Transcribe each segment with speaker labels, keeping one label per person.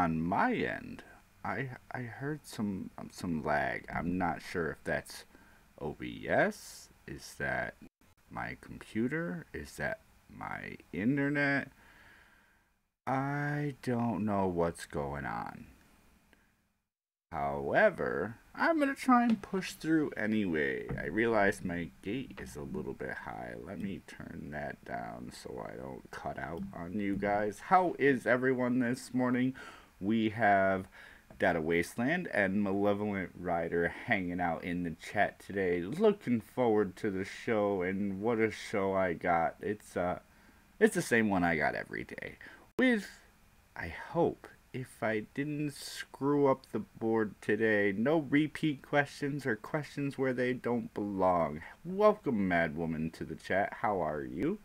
Speaker 1: on my end. I heard some lag. I'm not sure if that's OBS. Is that my computer? Is that my internet? I don't know what's going on. However, I'm going to try and push through anyway. I realize my gate is a little bit high. Let me turn that down so I don't cut out on you guys. How is everyone this morning? We have Data Wasteland and Malevolent Rider hanging out in the chat today. Looking forward to the show, and what a show I got. It's the same one I got every day. With, I hope, if I didn't screw up the board today, no repeat questions or questions where they don't belong. Welcome, Madwoman, to the chat. How are you?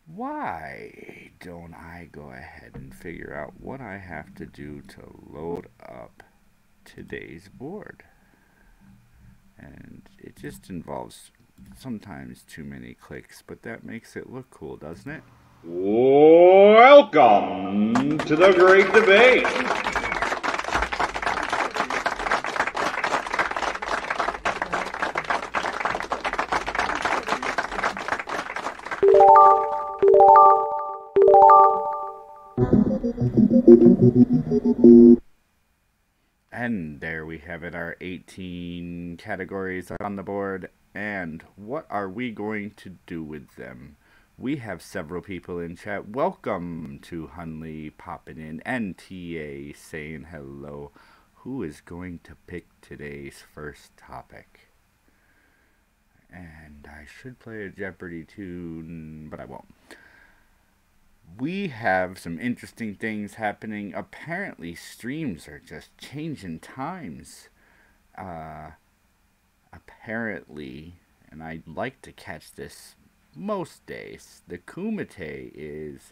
Speaker 1: Why don't I go ahead and figure out what I have to do to load up today's board? And it just involves sometimes too many clicks, but that makes it look cool, doesn't it?
Speaker 2: Welcome to the Great Debate.
Speaker 1: And there we have it, our 18 categories on the board. And what are we going to do with them? We have several people in chat. Welcome to Hunley popping in, and TA saying hello. Who is going to pick today's first topic? And I should play a Jeopardy tune, but I won't. We have some interesting things happening. Apparently, streams are just changing times. Apparently, and I'd like to catch this most days, the Kumite is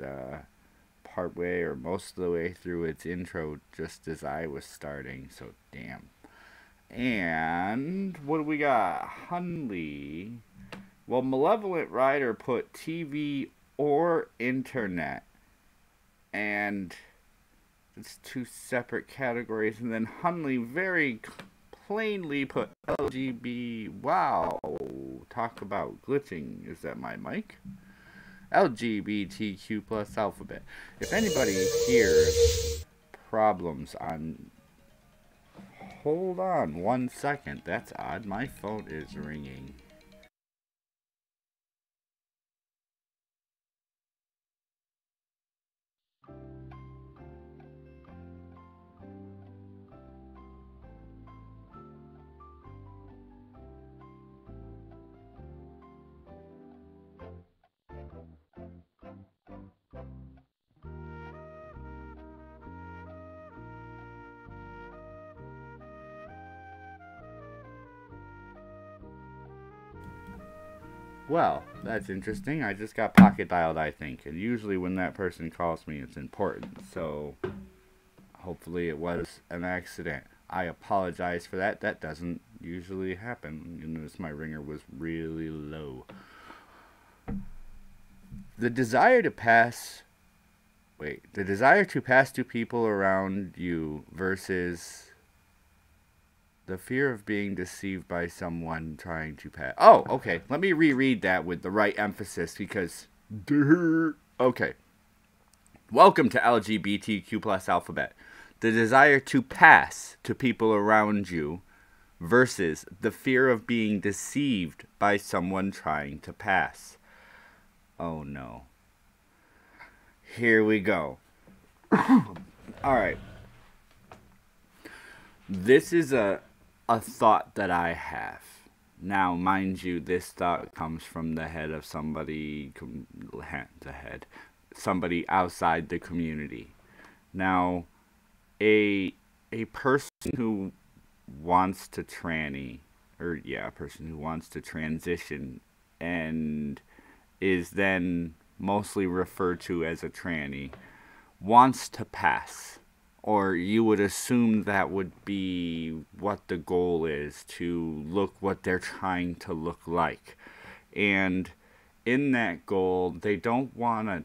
Speaker 1: partway or most of the way through its intro just as I was starting, so damn. And what do we got? Hunley. Well, Malevolent Rider put TV or internet, and it's two separate categories. And then Hunley very plainly put LGB. Wow, talk about glitching. Is that my mic? LGBTQ plus alphabet. If anybody hears problems on... Hold on 1 second. That's odd. My phone is ringing. Well, that's interesting. I just got pocket dialed, I think. And usually when that person calls me, it's important. So, hopefully it was an accident. I apologize for that. That doesn't usually happen. You notice my ringer was really low. The desire to pass... Wait. The desire to pass to people around you versus... the fear of being deceived by someone trying to pass. Oh, okay. Let me reread that with the right emphasis because... Okay. Welcome to LGBTQ plus alphabet. The desire to pass to people around you versus the fear of being deceived by someone trying to pass. Oh, no. Here we go. Alright. This is a thought that I have. Now, mind you, this thought comes from the head of somebody, somebody outside the community. Now, a person who wants to a person who wants to transition and is then mostly referred to as a tranny, wants to pass. Or you would assume that would be what the goal is, to look what they're trying to look like. And in that goal, they don't want to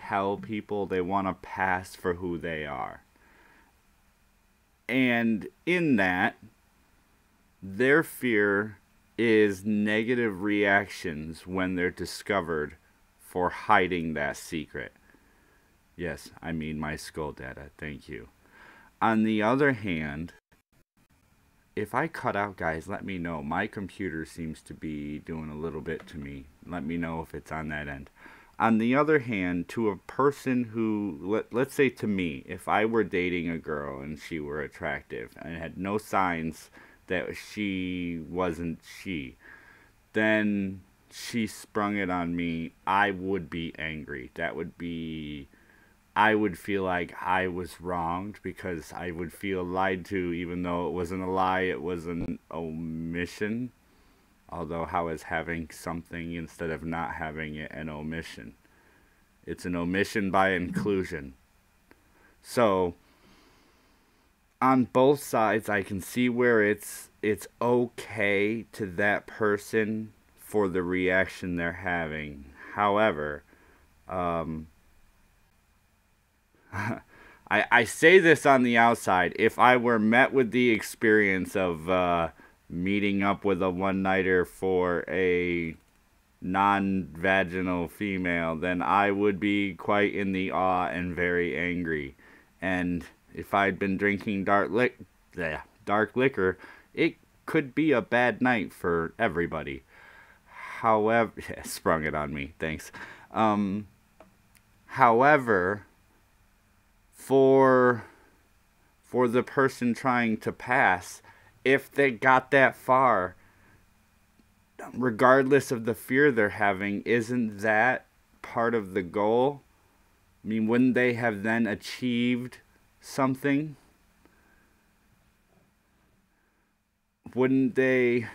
Speaker 1: tell people they want to pass for who they are. And in that, their fear is negative reactions when they're discovered for hiding that secret. Yes, I mean my skull data. Thank you. On the other hand, if I cut out, guys, let me know. My computer seems to be doing a little bit to me. Let me know if it's on that end. On the other hand, to a person who, let's say to me, if I were dating a girl and she were attractive and had no signs that she wasn't she, then she sprung it on me, I would be angry. I would feel like I was wronged because I would feel lied to, even though it wasn't a lie, it was an omission. Although, how is having something instead of not having it an omission? It's an omission by inclusion. So, on both sides, I can see where it's okay to that person for the reaction they're having. However, I say this on the outside. If I were met with the experience of meeting up with a one-nighter for a non-vaginal female, then I would be quite in the awe and very angry. And if I'd been drinking dark liquor, it could be a bad night for everybody. However, sprung it on me. Thanks. However, for the person trying to pass, if they got that far, regardless of the fear they're having, isn't that part of the goal? I mean, wouldn't they have then achieved something? Wouldn't they?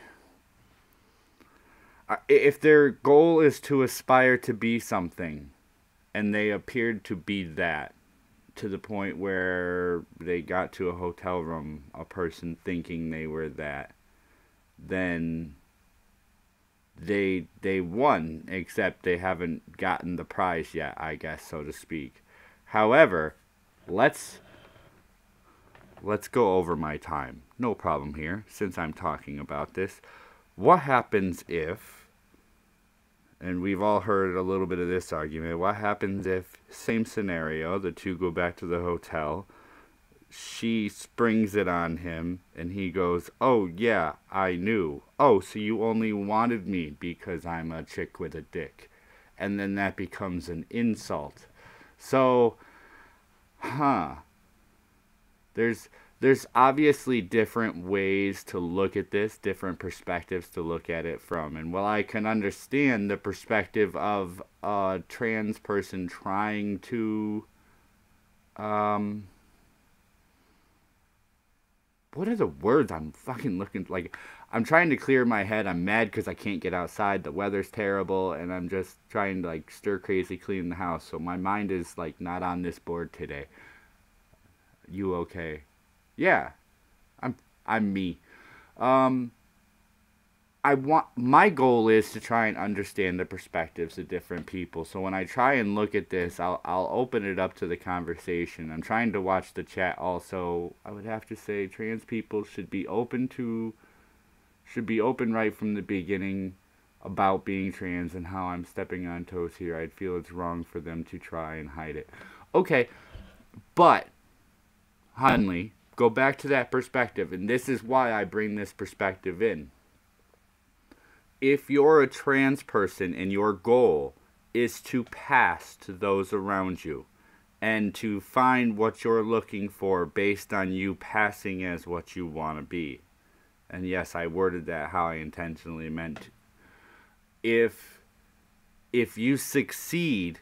Speaker 1: If their goal is to aspire to be something, and they appeared to be that, to the point where they got to a hotel room, a person thinking they were that, then they won, except they haven't gotten the prize yet, I guess, so to speak. However, let's go over my time. No problem here, since I'm talking about this. What happens if, and we've all heard a little bit of this argument, what happens if, same scenario, the two go back to the hotel, she springs it on him, and he goes, oh yeah, I knew. Oh, so you only wanted me because I'm a chick with a dick. And then that becomes an insult. So, there's obviously different ways to look at this, different perspectives to look at it from. And while I can understand the perspective of a trans person trying to, what are the words I'm fucking looking, like, I'm trying to clear my head. I'm mad because I can't get outside. The weather's terrible, and I'm just trying to, like, stir crazy clean the house. So my mind is, like, not on this board today. You okay? Yeah, I'm me. My goal is to try and understand the perspectives of different people. So when I try and look at this, I'll open it up to the conversation. I'm trying to watch the chat also. I would have to say trans people should be open right from the beginning about being trans and how I'm stepping on toes here. I'd feel it's wrong for them to try and hide it. Okay, but Hunley, go back to that perspective, and this is why I bring this perspective in. If you're a trans person and your goal is to pass to those around you and to find what you're looking for based on you passing as what you want to be, and yes, I worded that how I intentionally meant. If you succeed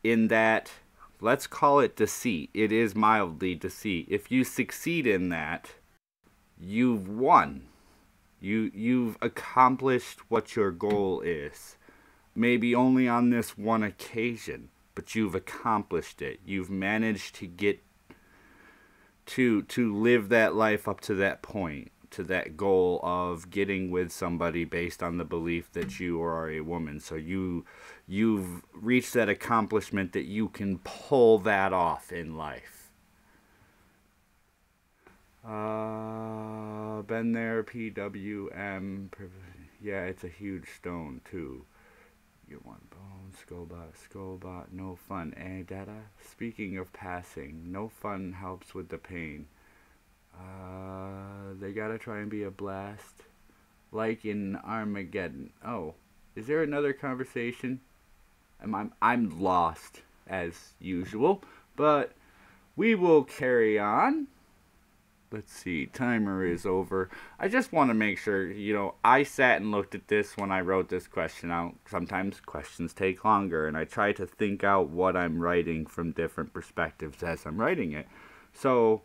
Speaker 1: in that, let's call it deceit. It is mildly deceit. If you succeed in that, you've won. You've accomplished what your goal is. Maybe only on this one occasion, but you've accomplished it. You've managed to get to live that life up to that point, to that goal of getting with somebody based on the belief that you are a woman. So you've reached that accomplishment that you can pull that off in life. Been there, PWM. Yeah, it's a huge stone too. You want bone, skullbot, no fun. Data? Speaking of passing, no fun helps with the pain. They gotta try and be a blast. Like in Armageddon. Oh, is there another conversation? I'm lost, as usual. But we will carry on. Let's see, timer is over. I just want to make sure, I sat and looked at this when I wrote this question out. Sometimes questions take longer, and I try to think out what I'm writing from different perspectives as I'm writing it. So,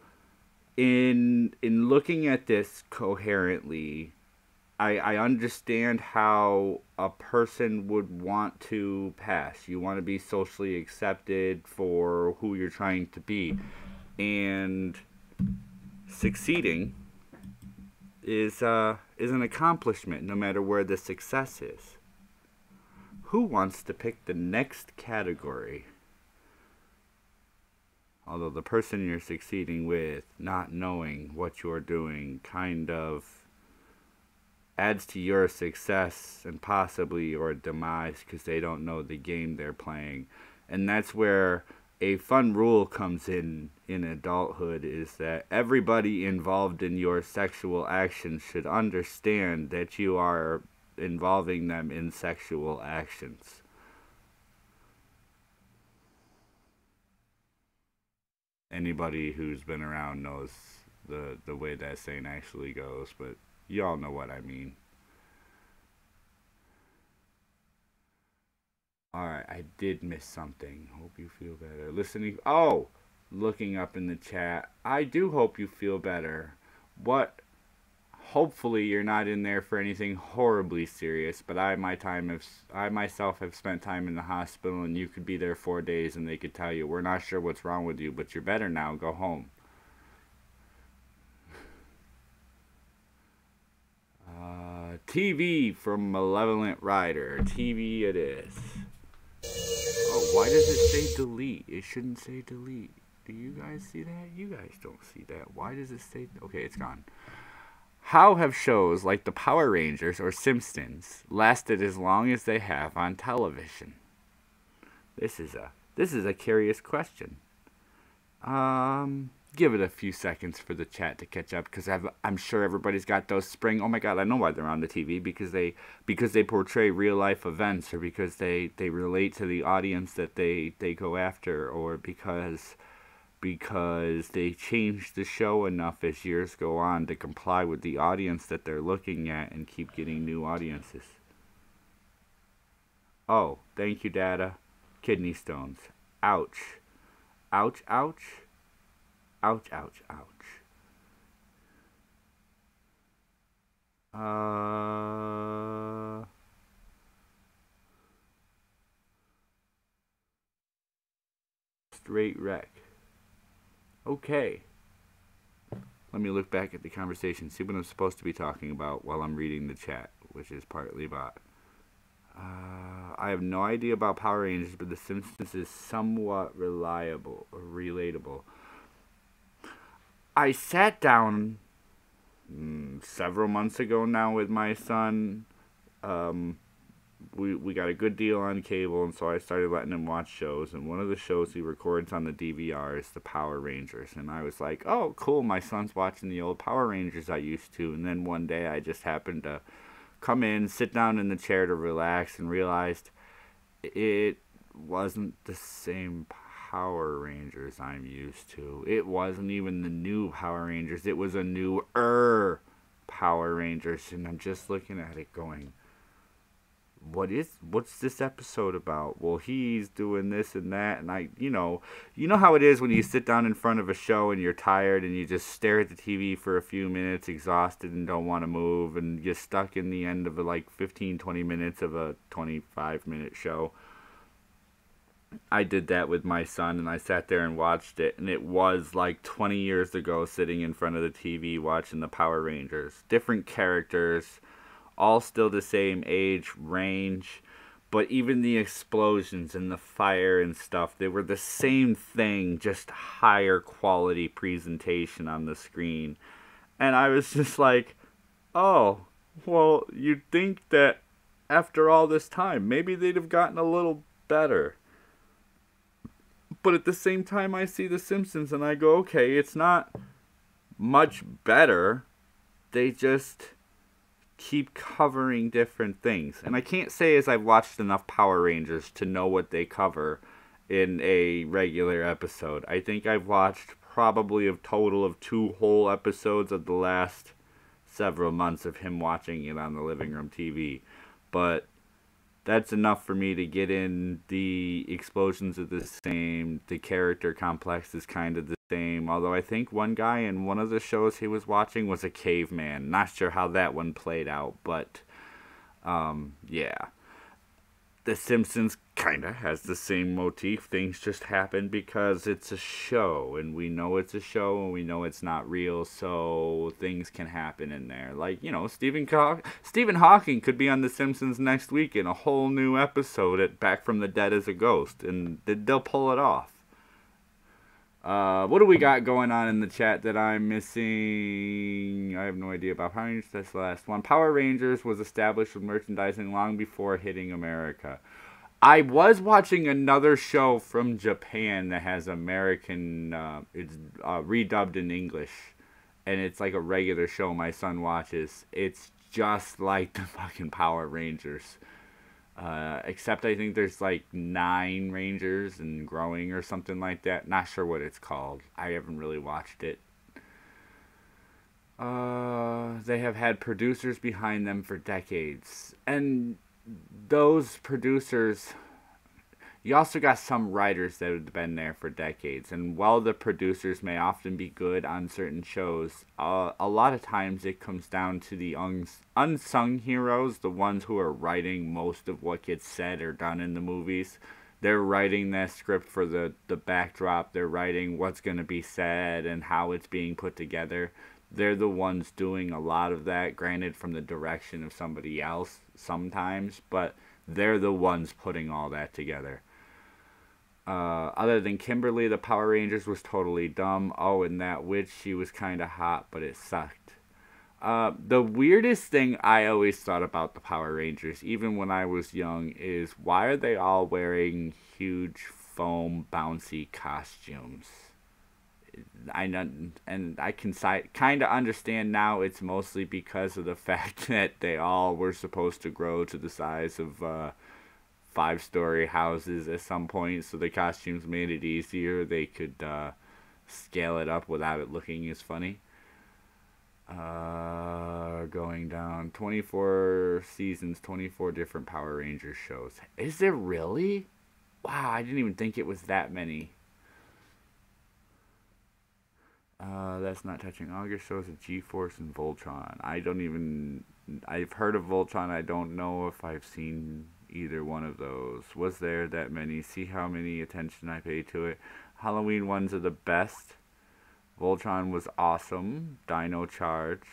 Speaker 1: in looking at this coherently, I understand how a person would want to pass. You want to be socially accepted for who you're trying to be. And succeeding is an accomplishment, no matter where the success is. Who wants to pick the next category? Although the person you're succeeding with, not knowing what you're doing, kind of adds to your success and possibly your demise because they don't know the game they're playing. And that's where a fun rule comes in adulthood, is that everybody involved in your sexual actions should understand that you are involving them in sexual actions. Anybody who's been around knows the way that saying actually goes, but y'all know what I mean. Alright, I did miss something. Hope you feel better. Looking up in the chat. I do hope you feel better. Hopefully you're not in there for anything horribly serious, but I myself have spent time in the hospital, and you could be there 4 days and they could tell you, we're not sure what's wrong with you, but you're better now, go home. TV from Malevolent Rider. TV it is. Oh, why does it say delete? It shouldn't say delete. Do you guys see that? You guys don't see that. Why does it say... Okay, it's gone. How have shows like the Power Rangers or Simpsons lasted as long as they have on television? This is a curious question. Give it a few seconds for the chat to catch up, because I'm sure everybody's got those spring. Oh my God, I know why they're on the TV, because they portray real life events, or because they relate to the audience that they go after, or because they change the show enough as years go on to comply with the audience that they're looking at and keep getting new audiences. Oh, thank you, Data. Kidney stones. Ouch. Ouch, ouch. Ouch, ouch, ouch. Straight wreck. Okay. Let me look back at the conversation, see what I'm supposed to be talking about while I'm reading the chat, which is partly bot. I have no idea about Power Rangers, but The Simpsons is somewhat reliable or relatable. I sat down several months ago now with my son. We got a good deal on cable, and so I started letting him watch shows. And one of the shows he records on the DVR is the Power Rangers. And I was like, oh, cool, my son's watching the old Power Rangers I used to. And then one day I just happened to come in, sit down in the chair to relax, and realized it wasn't the same Power Rangers I'm used to. It wasn't even the new Power Rangers. It was a newer Power Rangers. And I'm just looking at it going, what's this episode about? Well, he's doing this and that, and you know how it is when you sit down in front of a show and you're tired and you just stare at the TV for a few minutes, exhausted and don't want to move, and you're stuck in the end of like 15-20 minutes of a 25-minute show. I did that with my son, and I sat there and watched it, and it was like 20 years ago sitting in front of the TV watching the Power Rangers. Different characters, all still the same age range, but even the explosions and the fire and stuff, they were the same thing, just higher quality presentation on the screen. And I was just like, oh, well, you'd think that after all this time, maybe they'd have gotten a little better. But at the same time, I see The Simpsons and I go, okay, it's not much better. They just keep covering different things. And I can't say as I've watched enough Power Rangers to know what they cover in a regular episode. I think I've watched probably a total of 2 whole episodes of the last several months of him watching it on the living room TV. But that's enough for me to get in. The explosions are the same. The character complex is kind of the same. Although I think one guy in one of the shows he was watching was a caveman. Not sure how that one played out, but yeah. The Simpsons kind of has the same motif. Things just happen because it's a show, and we know it's a show, and we know it's not real, so things can happen in there. Like, you know, Stephen Hawking could be on The Simpsons next week in a whole new episode at Back from the Dead as a Ghost, and they'll pull it off. What do we got going on in the chat that I'm missing? I have no idea about Power Rangers. That's the last one. Power Rangers was established with merchandising long before hitting America. I was watching another show from Japan that has American, it's redubbed in English, and it's like a regular show my son watches. It's just like the fucking Power Rangers. Except I think there's like 9 Rangers and growing or something like that. Not sure what it's called. I haven't really watched it. They have had producers behind them for decades. And those producers, you also got some writers that have been there for decades. And while the producers may often be good on certain shows, a lot of times it comes down to the unsung heroes, the ones who are writing most of what gets said or done in the movies. They're writing that script for the backdrop. They're writing what's going to be said and how it's being put together. They're the ones doing a lot of that, granted from the direction of somebody else sometimes, but they're the ones putting all that together. Other than Kimberly, the Power Rangers was totally dumb. Oh, and that witch, she was kind of hot, but it sucked. The weirdest thing I always thought about the Power Rangers, even when I was young, is why are they all wearing huge foam bouncy costumes? I can kind of understand now it's mostly because of the fact that they all were supposed to grow to the size of 5-story houses at some point, so the costumes made it easier. They could scale it up without it looking as funny. Going down 24 seasons, 24 different Power Rangers shows. Is there really? Wow, I didn't even think it was that many. That's not touching. August shows of G-Force and Voltron. I've heard of Voltron. I don't know if I've seen either one of those. Was there that many? See how many attention I pay to it. Halloween ones are the best. Voltron was awesome. Dino Charge.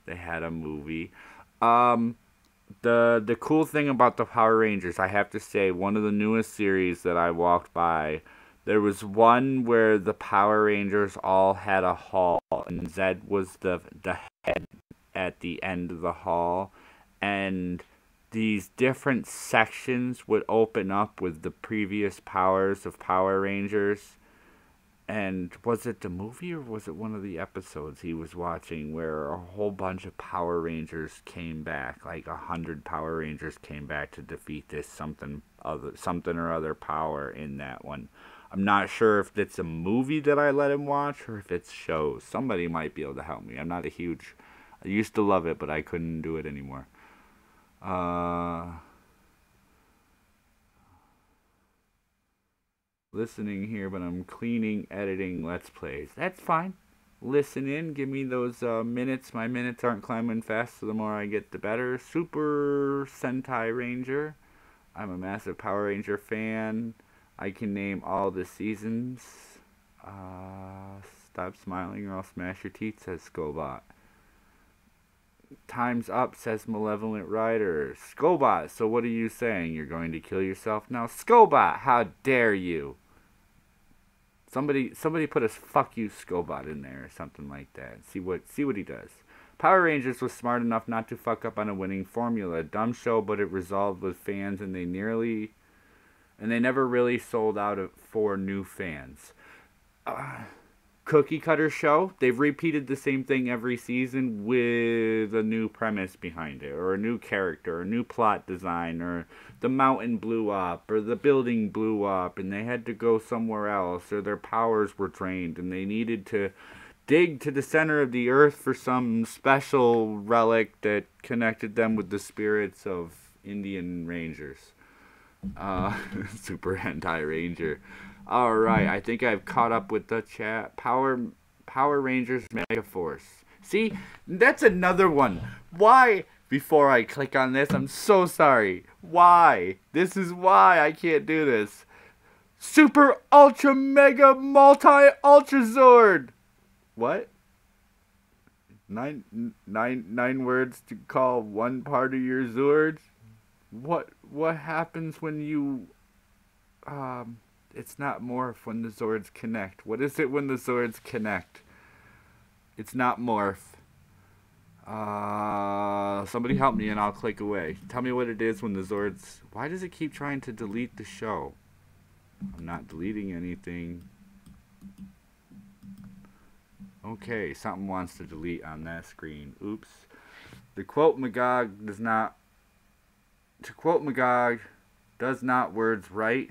Speaker 1: They had a movie. The cool thing about the Power Rangers, I have to say, one of the newest series that I walked by, there was one where the Power Rangers all had a hall, and Zed was the head at the end of the hall, and these different sections would open up with the previous powers of Power Rangers. And was it the movie or was it one of the episodes he was watching where a whole bunch of Power Rangers came back, like 100 Power Rangers came back to defeat this something or other power in that one. I'm not sure if it's a movie that I let him watch or if it's shows. Somebody might be able to help me. I used to love it, but I couldn't do it anymore. Listening here, but I'm cleaning, editing, Let's Plays. That's fine. Listen in, give me those minutes. My minutes aren't climbing fast, so the more I get, the better. Super Sentai Ranger. I'm a massive Power Ranger fan. I can name all the seasons. Stop smiling or I'll smash your teeth, says Skullbot. Time's up, says Malevolent Rider. Skullbot, so what are you saying? You're going to kill yourself now? Skullbot, how dare you? Somebody put a fuck you Skullbot in there or something like that. See what he does. Power Rangers was smart enough not to fuck up on a winning formula. Dumb show, but it resolved with fans, and they never really sold out for new fans. Cookie cutter show. They've repeated the same thing every season with a new premise behind it, or a new character, or a new plot design, or the mountain blew up, or the building blew up, and they had to go somewhere else, or their powers were drained, and they needed to dig to the center of the earth for some special relic that connected them with the spirits of Indian Rangers. Super Hentai Ranger. Alright, I think I've caught up with the chat. Power Rangers Mega Force. See, that's another one. Why? Before I click on this, I'm so sorry. Why? This is why I can't do this. Super Ultra Mega Multi Ultra Zord. What? Nine words to call one part of your Zord? What happens when you it's not morph when the Zords connect. What is it when the Zords connect? It's not morph. Somebody help me and I'll click away. Tell me what it is when the Zords... Why does it keep trying to delete the show? I'm not deleting anything. Okay, something wants to delete on that screen. Oops. To quote Magog, does not words right?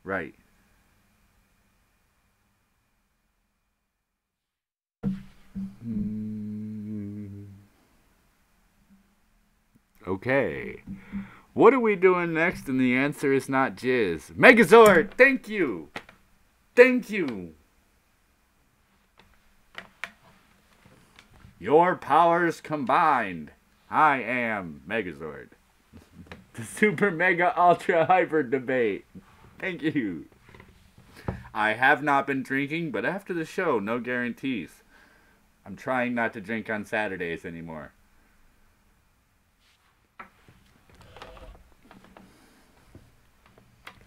Speaker 1: Right. Okay. What are we doing next? And the answer is not jizz. Megazord! Thank you! Thank you! Your powers combined. I am Megazord. The Super Mega Ultra Hyper Debate. Thank you. I have not been drinking, but after the show, no guarantees. I'm trying not to drink on Saturdays anymore.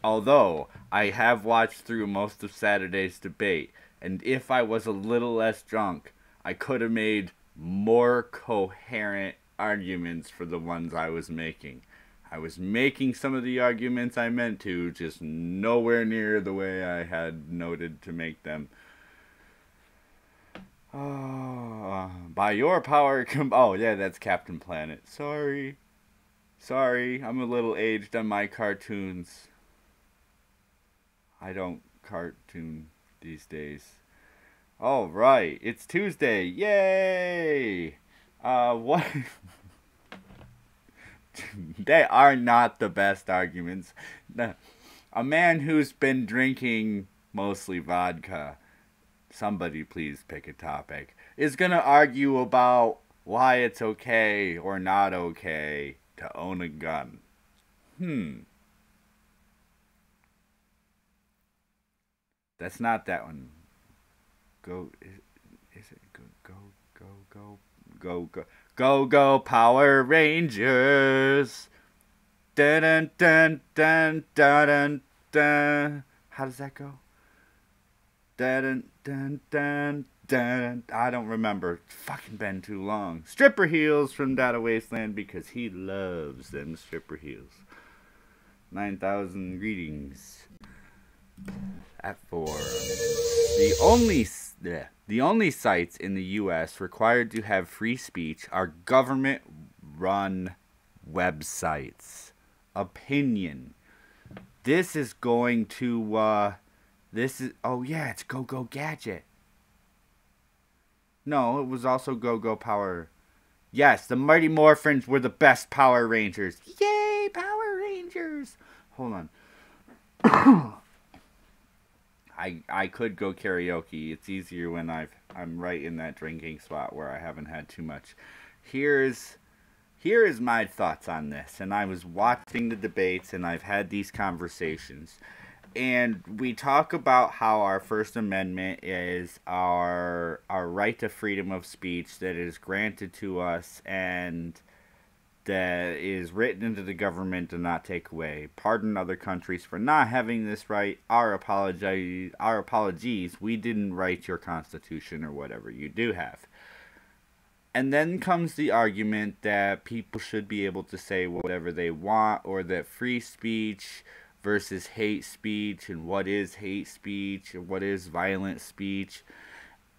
Speaker 1: Although, I have watched through most of Saturday's debate, and if I was a little less drunk, I could have made more coherent arguments for the ones I was making. I was making some of the arguments I meant to, just nowhere near the way I had noted to make them. By your power, oh yeah, that's Captain Planet. Sorry, I'm a little aged on my cartoons. I don't cartoon these days. All right, it's Tuesday. Yay! What? They are not the best arguments. A man who's been drinking mostly vodka, somebody please pick a topic, is gonna argue about why it's okay or not okay to own a gun. That's not that one. Go Power Rangers. Dun dun dun dun dun dun. How does that go? Dun dun dun dun. I don't remember. It's fucking been too long. Stripper heels from Data Wasteland because he loves them stripper heels. 9,000 greetings. At 4. The only sites in the U.S. required to have free speech are government-run websites. Opinion. This is going to, oh yeah, it's Go Gadget. No, it was also Go Power. Yes, the Mighty Morphins were the best Power Rangers. Yay, Power Rangers! Hold on. I could go karaoke. It's easier when I'm right in that drinking spot where I haven't had too much. Here's here is my thoughts on this. And I was watching the debates and I've had these conversations. And we talk about how our First Amendment is our right to freedom of speech that is granted to us and that is written into the government to not take away. Pardon other countries for not having this right. Our apologies. We didn't write your constitution or whatever you do have. And then comes the argument that people should be able to say whatever they want, or that free speech versus hate speech, and what is hate speech and what is violent speech.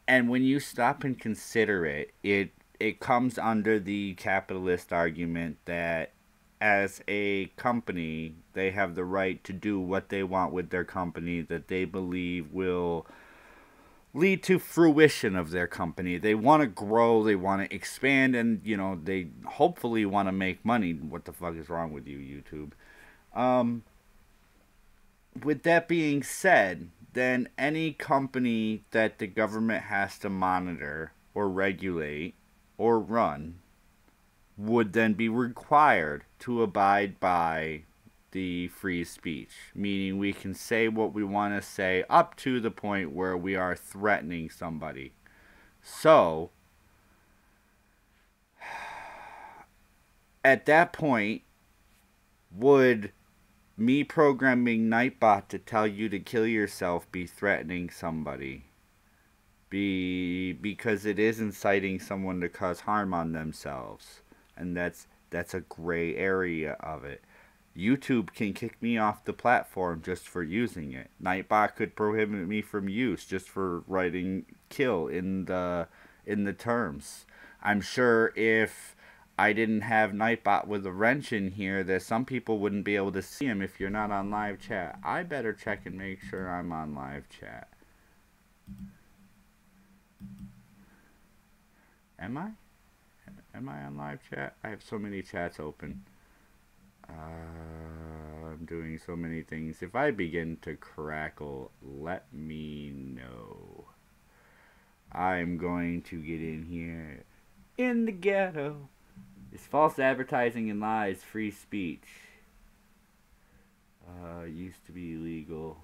Speaker 1: And when you stop and consider it, it comes under the capitalist argument that as a company, they have the right to do what they want with their company that they believe will lead to fruition of their company. They want to grow, they want to expand, and, you know, they hopefully want to make money. What the fuck is wrong with you, YouTube? With that being said, then any company that the government has to monitor or regulate or run would then be required to abide by the free speech, meaning we can say what we want to say up to the point where we are threatening somebody. So, at that point, would me programming Nightbot to tell you to kill yourself be threatening somebody? Because it is inciting someone to cause harm on themselves, and that's a gray area of it. YouTube can kick me off the platform just for using it. Nightbot could prohibit me from use just for writing kill in the terms. I'm sure if I didn't have Nightbot with a wrench in here, that some people wouldn't be able to see him if you're not on live chat. I better check and make sure I'm on live chat. Am I? Am I on live chat? I have so many chats open. I'm doing so many things. If I begin to crackle, let me know. I'm going to get in here. In the ghetto. Is false advertising and lies free speech? Used to be illegal.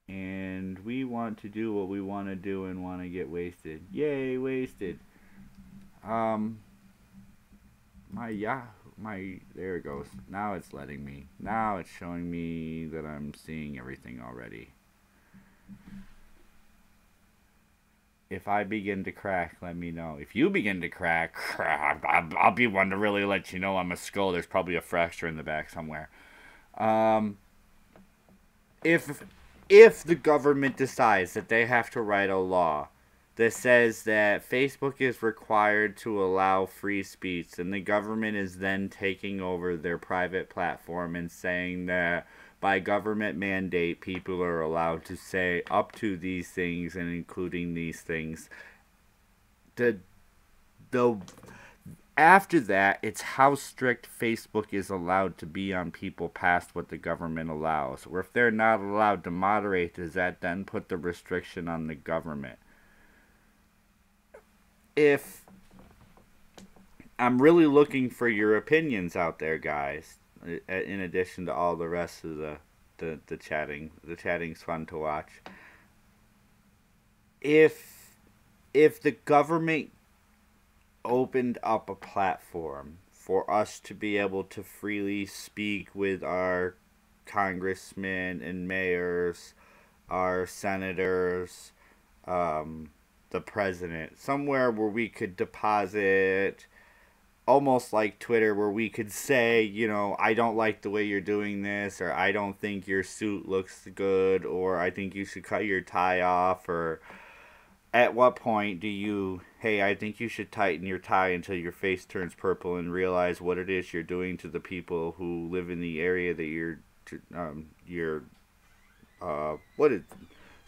Speaker 1: And we want to do what we want to do and want to get wasted. Yay, wasted. There it goes. Now it's letting me. Now it's showing me that I'm seeing everything already. If I begin to crack, let me know. If you begin to crack, I'll be one to really let you know I'm a skull. There's probably a fracture in the back somewhere. If the government decides that they have to write a law that says that Facebook is required to allow free speech, and the government is then taking over their private platform and saying that by government mandate people are allowed to say up to these things and including these things, after that, it's how strict Facebook is allowed to be on people past what the government allows. Or if they're not allowed to moderate, does that then put the restriction on the government? If I'm really looking for your opinions out there, guys, in addition to all the rest of the chatting. The chatting's fun to watch. If the government opened up a platform for us to be able to freely speak with our congressmen and mayors, our senators, the president, somewhere where we could deposit, almost like Twitter, where we could say, you know, I don't like the way you're doing this, or I don't think your suit looks good, or I think you should cut your tie off, or at what point do you, hey, I think you should tighten your tie until your face turns purple and realize what it is you're doing to the people who live in the area that you're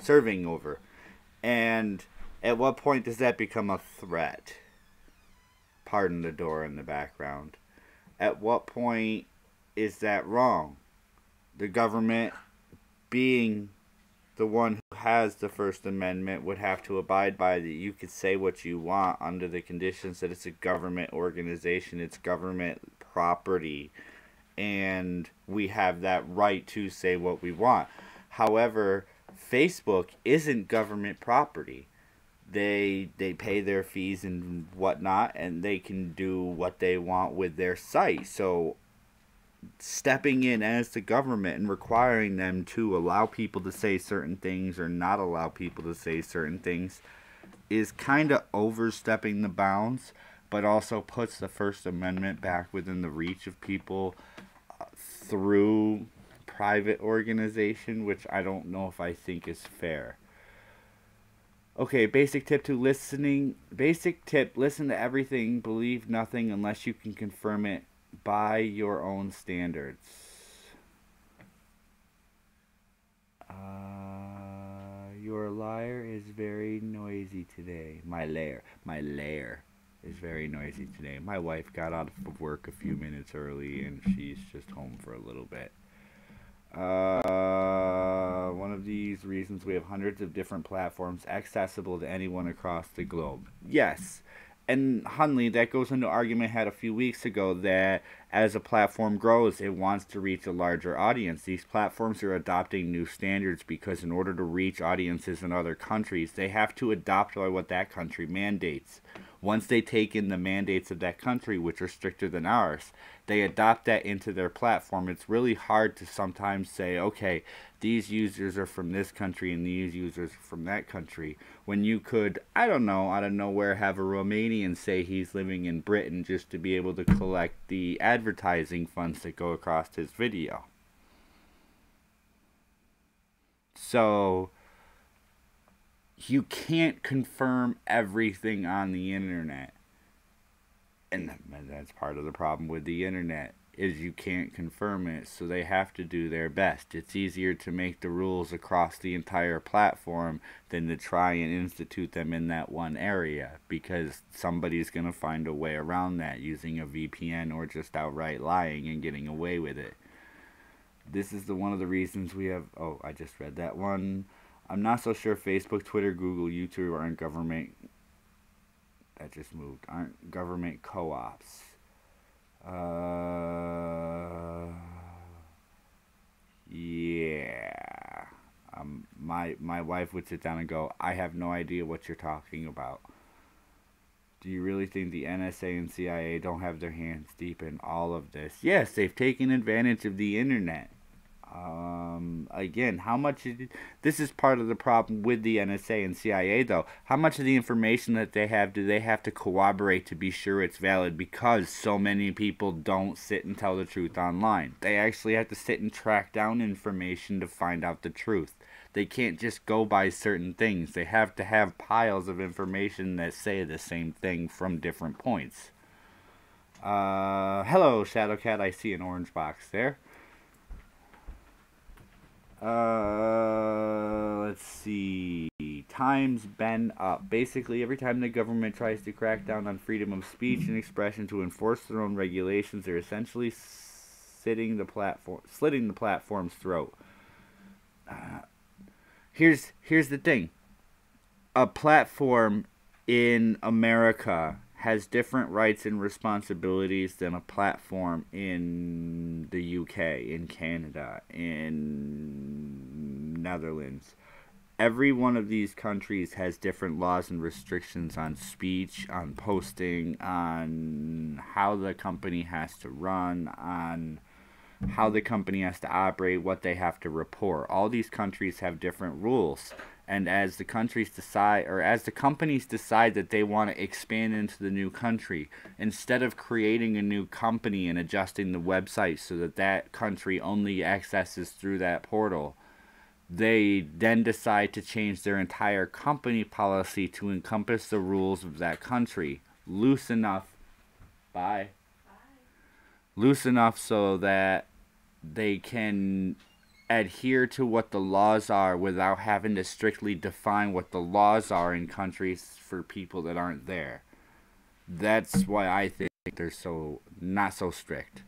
Speaker 1: serving over. And at what point does that become a threat? Pardon the door in the background. At what point is that wrong? The government being the one who has the First Amendment would have to abide by that. You could say what you want under the conditions that it's a government organization, it's government property, and we have that right to say what we want. However, Facebook isn't government property. They pay their fees and whatnot, and they can do what they want with their site. So stepping in as the government and requiring them to allow people to say certain things or not allow people to say certain things is kind of overstepping the bounds, but also puts the First Amendment back within the reach of people through private organization, which I don't know if I think is fair. Okay, basic tip: listen to everything, believe nothing unless you can confirm it by your own standards. Your lair is very noisy today. My lair is very noisy today. My wife got out of work a few minutes early and she's just home for a little bit. One of these reasons we have hundreds of different platforms accessible to anyone across the globe. Yes. And Hunley, that goes into argument had a few weeks ago that as a platform grows, it wants to reach a larger audience. These platforms are adopting new standards because in order to reach audiences in other countries, they have to adopt what that country mandates. Once they take in the mandates of that country, which are stricter than ours, they adopt that into their platform. It's really hard to sometimes say, okay, these users are from this country and these users are from that country, when you could, I don't know, out of nowhere have a Romanian say he's living in Britain just to be able to collect the advertising funds that go across his video. So you can't confirm everything on the internet. And that's part of the problem with the internet, is you can't confirm it, so they have to do their best. It's easier to make the rules across the entire platform than to try and institute them in that one area, because somebody's going to find a way around that using a VPN or just outright lying and getting away with it. This is one of the reasons we have... Oh, I just read that one. I'm not so sure Facebook, Twitter, Google, YouTube aren't government... That just moved. Aren't government co-ops. Yeah. My wife would sit down and go, I have no idea what you're talking about. Do you really think the NSA and CIA don't have their hands deep in all of this? Yes, they've taken advantage of the internet. Again, how much... This is part of the problem with the NSA and CIA, though. How much of the information that they have do they have to corroborate to be sure it's valid? Because so many people don't sit and tell the truth online. They actually have to sit and track down information to find out the truth. They can't just go by certain things. They have to have piles of information that say the same thing from different points. Hello, Shadowcat. I see an orange box there. Let's see. Time's been up. Basically, every time the government tries to crack down on freedom of speech and expression to enforce their own regulations, they're essentially slitting the platform's throat. Here's the thing. A platform in America has different rights and responsibilities than a platform in the UK, in Canada, in Netherlands. Every one of these countries has different laws and restrictions on speech, on posting, on how the company has to run, on how the company has to operate, what they have to report. All these countries have different rules. And as the countries decide, or as the companies decide that they want to expand into the new country, instead of creating a new company and adjusting the website so that that country only accesses through that portal, they then decide to change their entire company policy to encompass the rules of that country. Loose enough so that they can adhere to what the laws are without having to strictly define what the laws are in countries for people that aren't there. That's why I think they're so not so strict.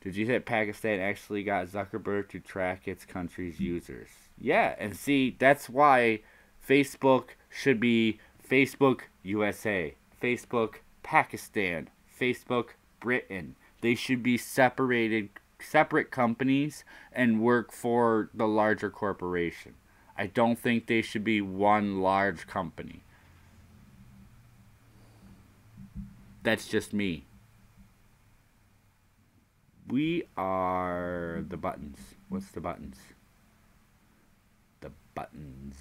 Speaker 1: Did you say Pakistan actually got Zuckerberg to track its country's users? Yeah, and see, that's why Facebook should be Facebook USA, Facebook Pakistan, Facebook Britain. They should be separate companies and work for the larger corporation. I don't think they should be one large company. That's just me. We are the buttons. What's the buttons? The buttons.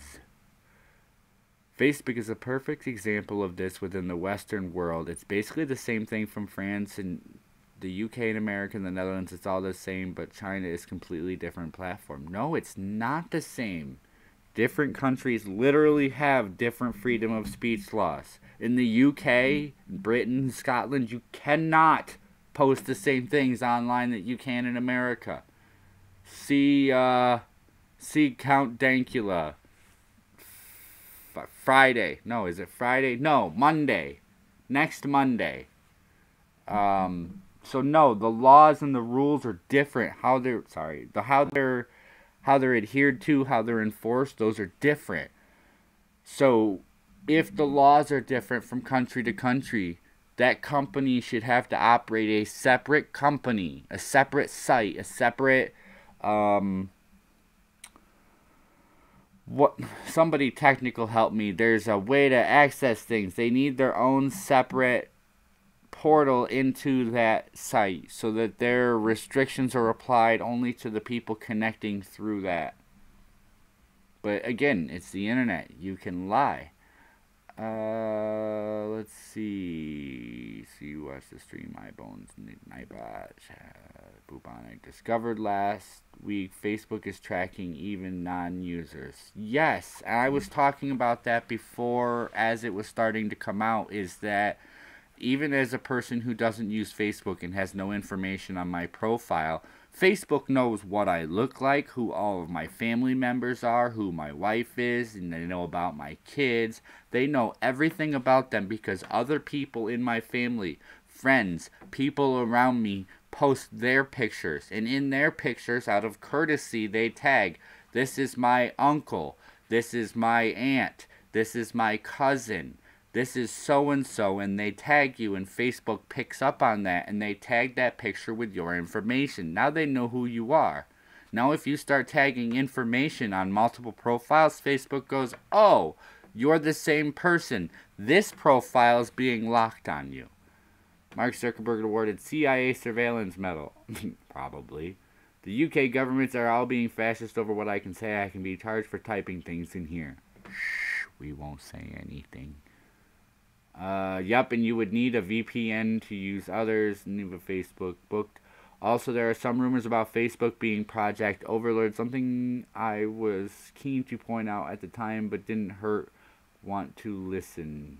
Speaker 1: Facebook is a perfect example of this within the Western world. It's basically the same thing from France and the UK and America and the Netherlands. It's all the same, but China is completely different platform. No, it's not the same. Different countries literally have different freedom of speech laws. In the UK, Britain, Scotland, you cannot post the same things online that you can in America. See Count Dankula. Friday. No, is it Friday? No, Monday. Next Monday. So no, the laws and the rules are different. How they're adhered to, how they're enforced, those are different. So if the laws are different from country to country, that company should have to operate a separate company, a separate site, a separate somebody technical help me. There's a way to access things. They need their own separate portal into that site so that their restrictions are applied only to the people connecting through that. But again, it's the internet. You can lie. Let's see. See, watch the stream. My bones, Nightbot, Bubonic discovered last week. Facebook is tracking even non-users. Yes, and I was talking about that before, as it was starting to come out. Is that even as a person who doesn't use Facebook and has no information on my profile, Facebook knows what I look like, who all of my family members are, who my wife is, and they know about my kids. They know everything about them because other people in my family, friends, people around me post their pictures. And in their pictures, out of courtesy, they tag, this is my uncle, this is my aunt, this is my cousin, this is so-and-so, and they tag you, and Facebook picks up on that, and they tag that picture with your information. Now they know who you are. Now if you start tagging information on multiple profiles, Facebook goes, oh, you're the same person. This profile is being locked on you. Mark Zuckerberg awarded CIA surveillance medal. Probably. The UK governments are all being fascist over what I can say. I can be charged for typing things in here. Shh, we won't say anything. Yup, and you would need a VPN to use others. New Facebook booked. Also, there are some rumors about Facebook being Project Overlord, something I was keen to point out at the time, but didn't want to listen.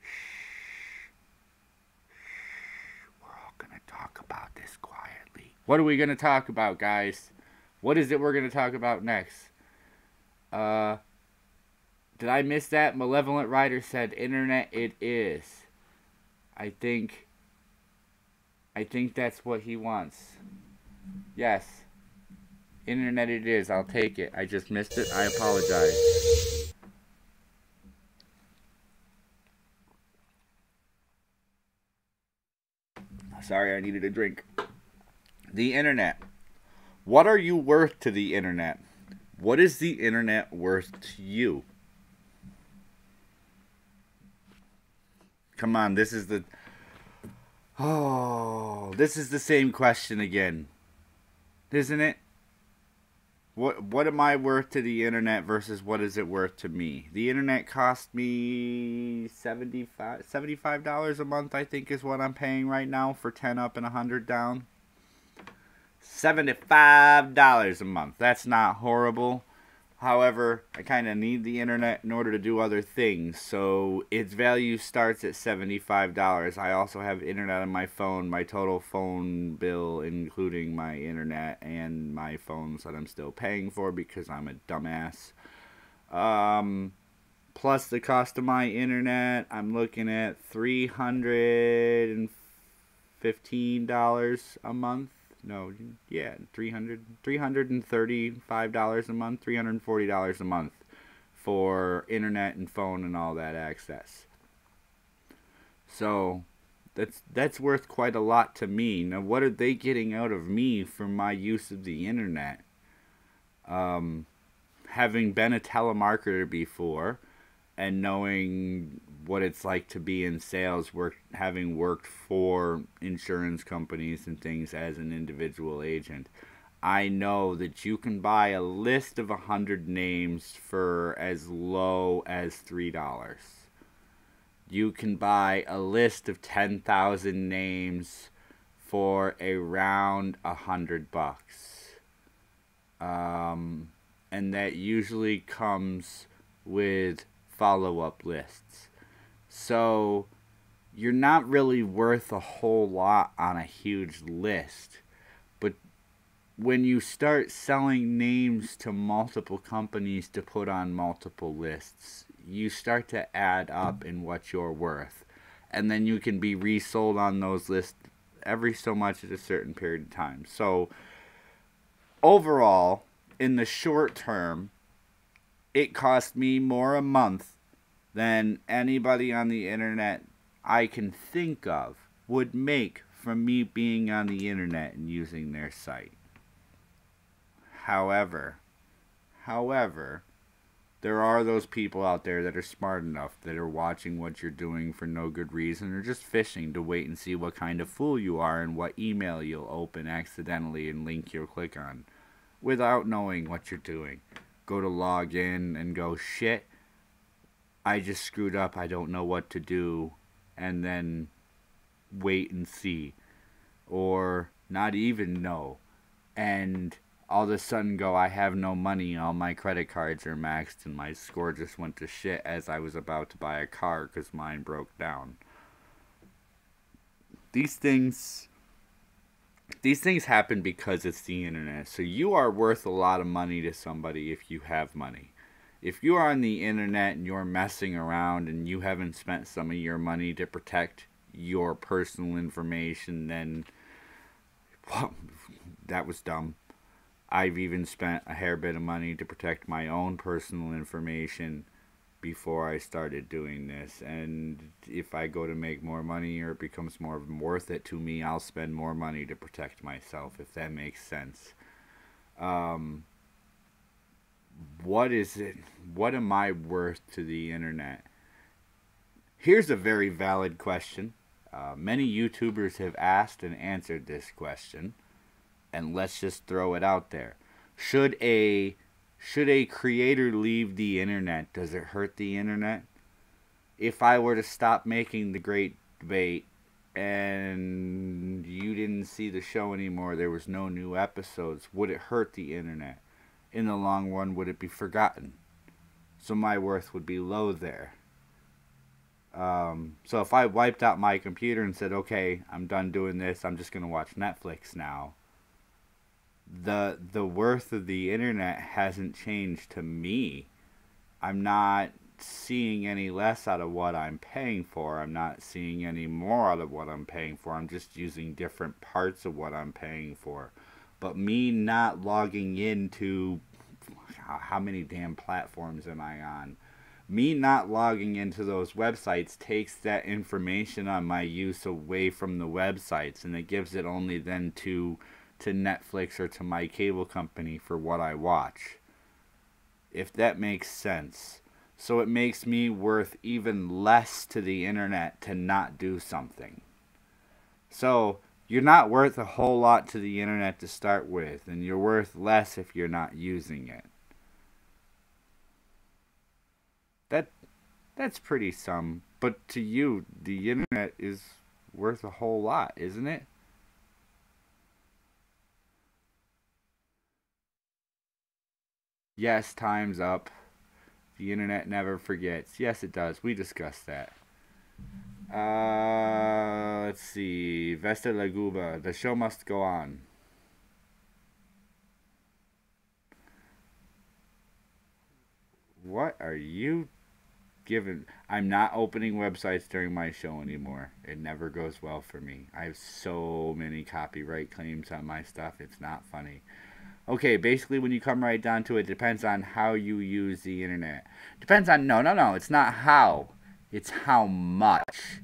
Speaker 1: Shh. We're all gonna talk about this quietly. What are we gonna talk about, guys? What is it we're gonna talk about next? Did I miss that? Malevolent Rider said, internet it is. I think that's what he wants. Yes. Internet it is. I'll take it. I just missed it. I apologize. Sorry, I needed a drink. The internet. What are you worth to the internet? What is the internet worth to you? Come on, this is the same question again. Isn't it? What am I worth to the internet versus what is it worth to me? The internet cost me $75 a month, I think is what I'm paying right now for 10 up and 100 down. $75 a month. That's not horrible. However, I kind of need the internet in order to do other things, so its value starts at $75. I also have internet on my phone, my total phone bill, including my internet and my phones that I'm still paying for because I'm a dumbass. Plus the cost of my internet, I'm looking at $315 a month. No, yeah, $335 a month, $340 a month for internet and phone and all that access. So that's worth quite a lot to me. Now, what are they getting out of me for my use of the internet? Having been a telemarketer before and knowing what it's like to be in sales, having worked for insurance companies and things as an individual agent, I know that you can buy a list of 100 names for as low as $3. You can buy a list of 10,000 names for around $100. And that usually comes with follow-up lists. So you're not really worth a whole lot on a huge list. But when you start selling names to multiple companies to put on multiple lists, you start to add up in what you're worth. And then you can be resold on those lists every so much at a certain period of time. So overall, in the short term, it cost me more a month than anybody on the internet I can think of would make from me being on the internet and using their site. However, there are those people out there that are smart enough that are watching what you're doing for no good reason or just fishing to wait and see what kind of fool you are and what email you'll open accidentally and link you'll click on without knowing what you're doing. Go to log in and go, shit, I just screwed up, I don't know what to do, and then wait and see. Or not even know. And all of a sudden go, I have no money, all my credit cards are maxed, and my score just went to shit as I was about to buy a car because mine broke down. These things happen because it's the internet. So you are worth a lot of money to somebody if you have money. If you are on the internet and you're messing around and you haven't spent some of your money to protect your personal information, then well, that was dumb. I've even spent a hair bit of money to protect my own personal information before I started doing this. And if I go to make more money or it becomes more worth it to me, I'll spend more money to protect myself, if that makes sense. What is it? What am I worth to the internet? Here's a very valid question. Many YouTubers have asked and answered this question. And let's just throw it out there. Should a creator leave the internet? Does it hurt the internet? If I were to stop making the Great Debate and you didn't see the show anymore, there was no new episodes, would it hurt the internet? In the long run, would it be forgotten? So my worth would be low there. So if I wiped out my computer and said, okay, I'm done doing this, I'm just going to watch Netflix now, the worth of the internet hasn't changed to me. I'm not seeing any less out of what I'm paying for. I'm not seeing any more out of what I'm paying for. I'm just using different parts of what I'm paying for. But me not logging into, how many damn platforms am I on? Me not logging into those websites takes that information on my use away from the websites, and it gives it only then to Netflix or to my cable company for what I watch. If that makes sense. So it makes me worth even less to the internet to not do something. So you're not worth a whole lot to the internet to start with, and you're worth less if you're not using it. That's pretty some. But to you, the internet is worth a whole lot, isn't it? Yes, time's up. The internet never forgets. Yes, it does. We discussed that. Let's see. Vesta Laguba. The show must go on. What are you I'm not opening websites during my show anymore. It never goes well for me. I have so many copyright claims on my stuff. It's not funny. Okay, basically when you come right down to it, depends on how you use the internet. Depends on, no, it's not how. It's how much.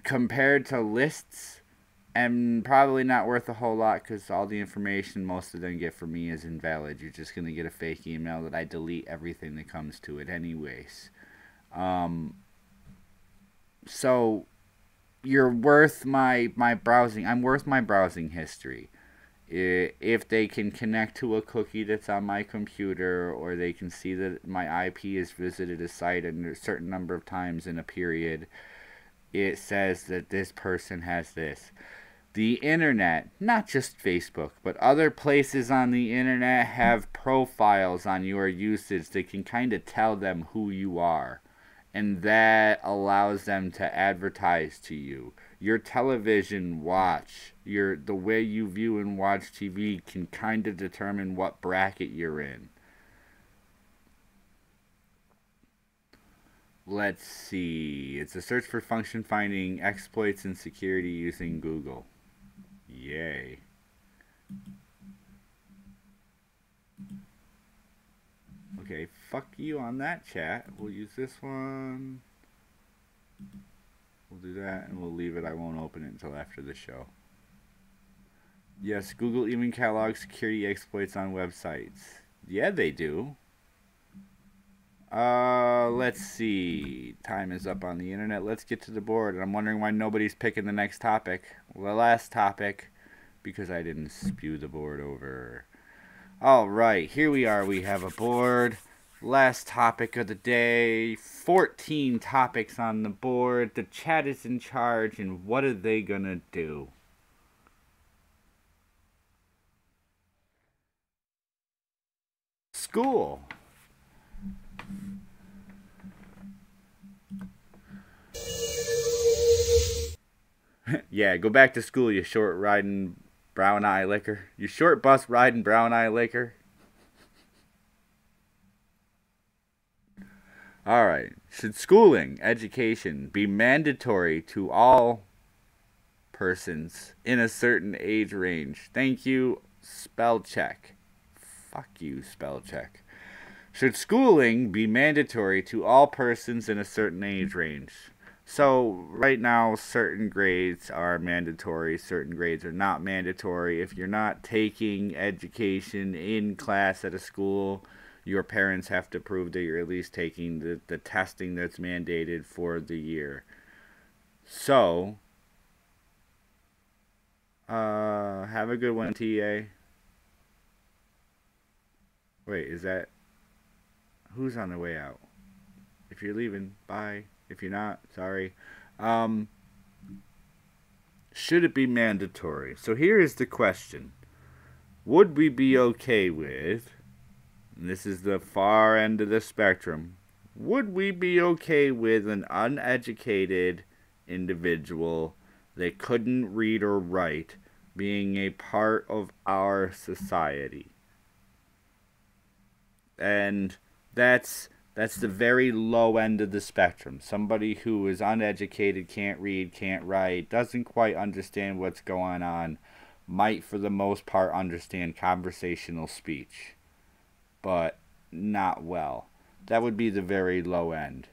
Speaker 1: Compared to lists, am probably not worth a whole lot because all the information most of them get from me is invalid. You're just going to get a fake email that I delete everything that comes to it anyways. So you're worth my browsing. I'm worth my browsing history. If they can connect to a cookie that's on my computer, or they can see that my IP has visited a site a certain number of times in a period, it says that this person has this. The internet, not just Facebook, but other places on the internet have profiles on your usage that can kind of tell them who you are. And that allows them to advertise to you. Your television watch, the way you view and watch TV can kind of determine what bracket you're in. Let's see. It's a search for function finding exploits and security using Google. Yay. Okay, fuck you on that chat. We'll use this one. We'll do that and we'll leave it. I won't open it until after the show. Yes, Google even catalogs security exploits on websites. Yeah, they do. Let's see. Time is up on the internet. Let's get to the board. And I'm wondering why nobody's picking the next topic. The last topic, because I didn't spew the board over. Alright, here we are. We have a board. Last topic of the day. 14 topics on the board. The chat is in charge, and what are they gonna do? School. Yeah, go back to school, you short riding brown eye licker. You short bus riding brown eye licker. Alright. Should schooling, education, be mandatory to all persons in a certain age range? Thank you, spell check. Fuck you, spell check. Should schooling be mandatory to all persons in a certain age range? So, right now, certain grades are mandatory, certain grades are not mandatory. If you're not taking education in class at a school, your parents have to prove that you're at least taking the testing that's mandated for the year. So, have a good one, TA. Wait, is that... Who's on the way out? If you're leaving, bye. If you're not, sorry. Should it be mandatory? So here is the question. Would we be okay with, and this is the far end of the spectrum, would we be okay with an uneducated individual that couldn't read or write being a part of our society? And that's the very low end of the spectrum. Somebody who is uneducated, can't read, can't write, doesn't quite understand what's going on, might for the most part understand conversational speech, but not well. That would be the very low end.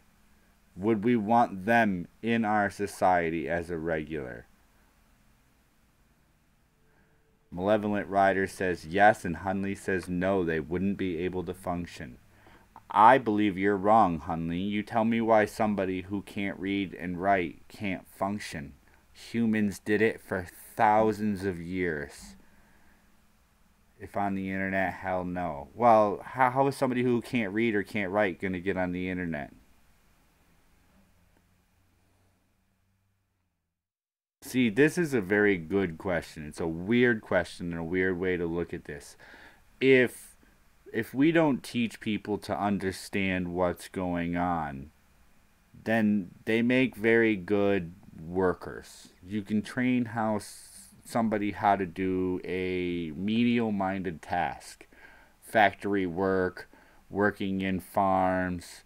Speaker 1: Would we want them in our society as a regular? Malevolent Rider says yes, and Hunley says no, they wouldn't be able to function. I believe you're wrong, Hunley. You tell me why somebody who can't read and write can't function. Humans did it for thousands of years. If on the internet, hell no. Well, how is somebody who can't read or can't write going to get on the internet? See, this is a very good question. It's a weird question and a weird way to look at this. If we don't teach people to understand what's going on, then they make very good workers. You can train somebody how to do a menial-minded task, factory work, working in farms,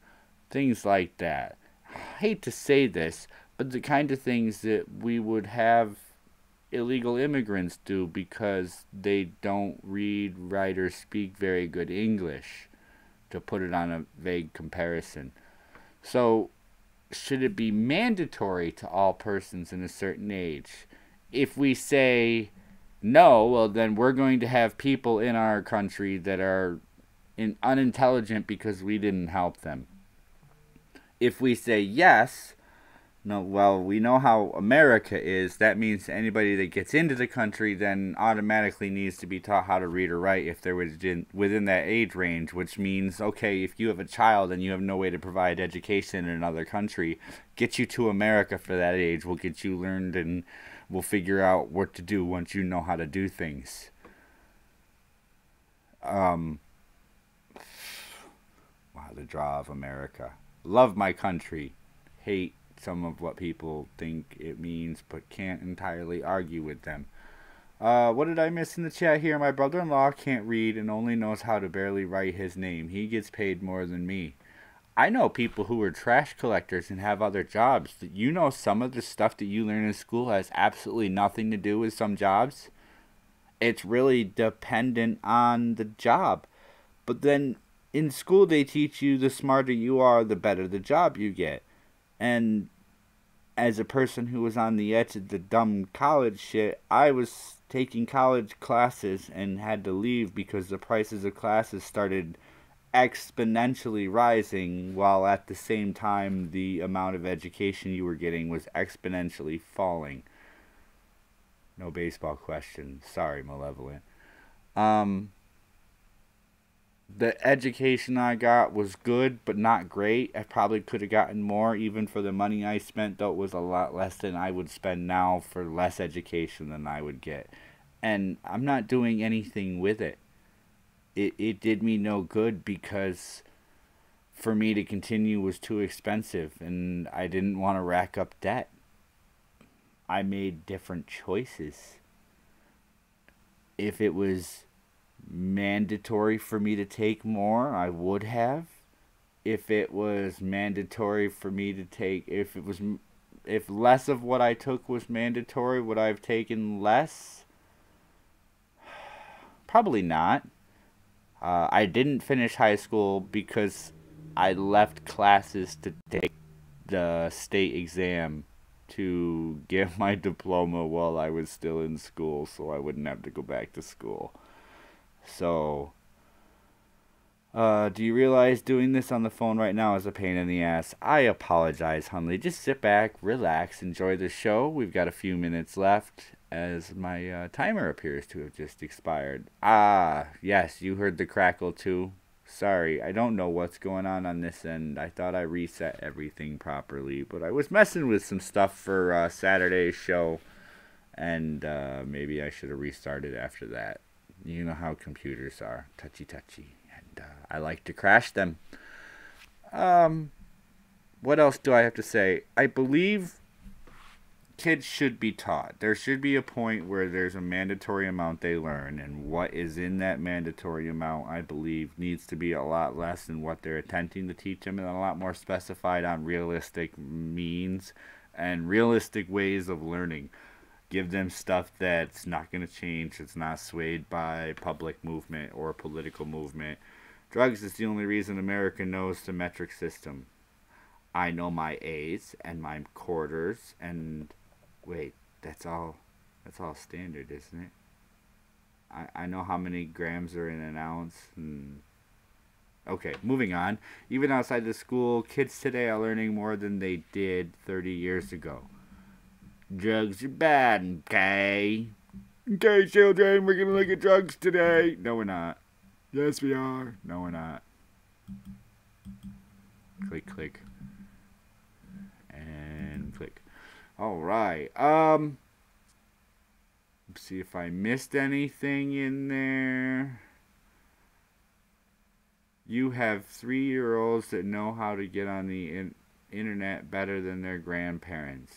Speaker 1: things like that. I hate to say this, but the kind of things that we would have illegal immigrants do because they don't read, write, or speak very good English, to put it on a vague comparison. So, should it be mandatory to all persons in a certain age? If we say no, well, then we're going to have people in our country that are unintelligent because we didn't help them. If we say yes, no, well, we know how America is. That means anybody that gets into the country then automatically needs to be taught how to read or write if they're within that age range, which means, okay, if you have a child and you have no way to provide education in another country, get you to America for that age. We'll get you learned and we'll figure out what to do once you know how to do things. Wow, the draw of America. Love my country. Hate some of what people think it means, but can't entirely argue with them. What did I miss in the chat here? My brother-in-law can't read and only knows how to barely write his name. He gets paid more than me. I know people who are trash collectors and have other jobs. You know, some of the stuff that you learn in school has absolutely nothing to do with some jobs. It's really dependent on the job. But then in school they teach you the smarter you are, the better the job you get. And as a person who was on the edge of the dumb college shit, I was taking college classes and had to leave because the prices of classes started exponentially rising, while at the same time the amount of education you were getting was exponentially falling. No baseball question. Sorry, Malevolent. The education I got was good, but not great. I probably could have gotten more, even for the money I spent, though it was a lot less than I would spend now for less education than I would get. And I'm not doing anything with it. It did me no good because for me to continue was too expensive, and I didn't want to rack up debt. I made different choices. If it was mandatory for me to take more, I would have. If it was mandatory for me to take, if less of what I took was mandatory, would I have taken less? Probably not. I didn't finish high school because I left classes to take the state exam to get my diploma while I was still in school, so I wouldn't have to go back to school. So, do you realize doing this on the phone right now is a pain in the ass? I apologize, Hunley. Just sit back, relax, enjoy the show. We've got a few minutes left as my timer appears to have just expired. Ah, yes, you heard the crackle too. Sorry, I don't know what's going on this end. I thought I reset everything properly, but I was messing with some stuff for Saturday's show, and maybe I should have restarted after that. You know how computers are, touchy, and I like to crash them. What else do I have to say? I believe kids should be taught. There should be a point where there's a mandatory amount they learn, and what is in that mandatory amount, I believe, needs to be a lot less than what they're attempting to teach them, and a lot more specified on realistic means and realistic ways of learning. Give them stuff that's not going to change, it's not swayed by public movement or political movement. Drugs is the only reason America knows the metric system. I know my A's and my quarters, and wait, that's all standard, isn't it? I know how many grams are in an ounce. Okay, moving on. Even outside the school, kids today are learning more than they did 30 years ago. Drugs are bad, okay? Okay, children, we're gonna look at drugs today. No, we're not. Yes, we are. No, we're not. Click, click. And click. Alright, let's see if I missed anything in there. You have 3-year-olds that know how to get on the internet better than their grandparents.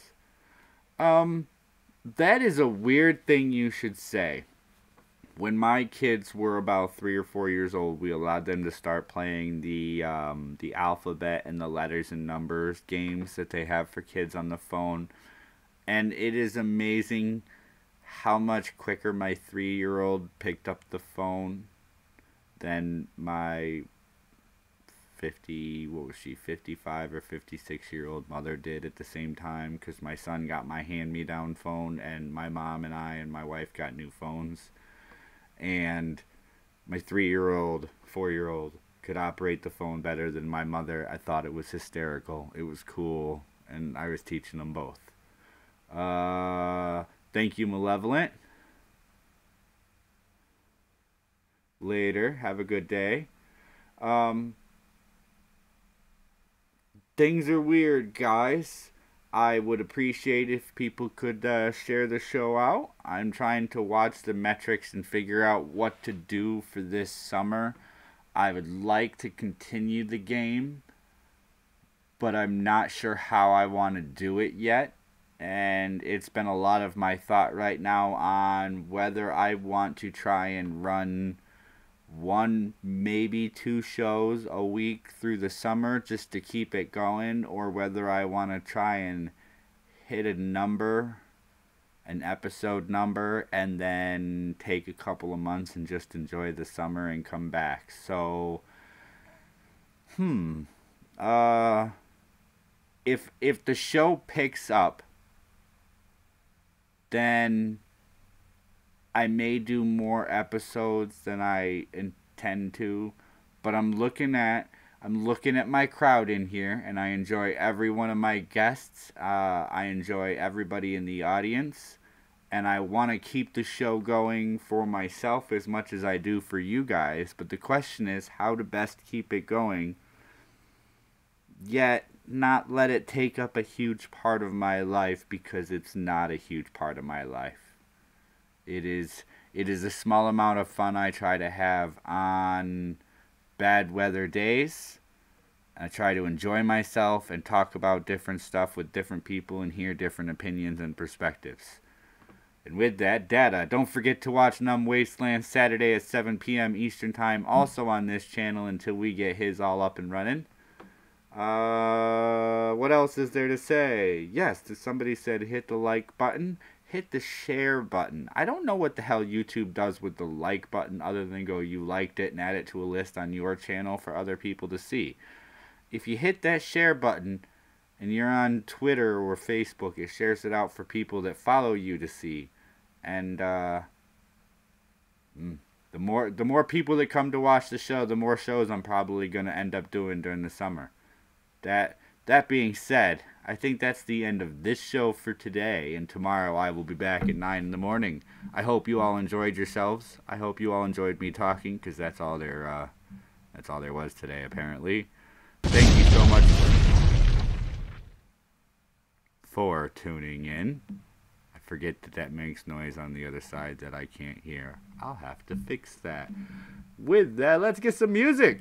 Speaker 1: That is a weird thing you should say. when my kids were about 3 or 4 years old, we allowed them to start playing the alphabet and the letters and numbers games that they have for kids on the phone. And it is amazing how much quicker my 3-year-old picked up the phone than my 55 or 56-year-old mother did at the same time, because my son got my hand-me-down phone and my mom and I and my wife got new phones. And my 3-year-old, 4-year-old could operate the phone better than my mother. I thought it was hysterical. It was cool, and I was teaching them both. Thank you, Malevolent. Later. Have a good day. Things are weird, guys. I would appreciate if people could share the show out. I'm trying to watch the metrics and figure out what to do for this summer. I would like to continue the game, but I'm not sure how I want to do it yet. And it's been a lot of my thought right now on whether I want to try and run 1, maybe 2 shows a week through the summer just to keep it going, or whether I want to try and hit a number, an episode number, and then take a couple of months and just enjoy the summer and come back. So, if the show picks up, then I may do more episodes than I intend to, but I'm looking at my crowd in here, and I enjoy every one of my guests. I enjoy everybody in the audience, and I want to keep the show going for myself as much as I do for you guys. But the question is how to best keep it going, yet not let it take up a huge part of my life, because it's not a huge part of my life. It is a small amount of fun I try to have on bad weather days. I try to enjoy myself and talk about different stuff with different people and hear different opinions and perspectives. And with that, data, don't forget to watch Numb Wasteland Saturday at 7 p.m. Eastern Time, also on this channel until we get his all up and running. What else is there to say? Yes, somebody said hit the like button. Hit the share button. I don't know what the hell YouTube does with the like button other than go, you liked it, and add it to a list on your channel for other people to see. If you hit that share button and you're on Twitter or Facebook, it shares it out for people that follow you to see. And the more people that come to watch the show, the more shows I'm probably going to end up doing during the summer. That being said, I think that's the end of this show for today, and tomorrow I will be back at 9 in the morning. I hope you all enjoyed yourselves. I hope you all enjoyed me talking, because that's all there was today, apparently. Thank you so much for tuning in. I forget that makes noise on the other side that I can't hear. I'll have to fix that. With that, let's get some music.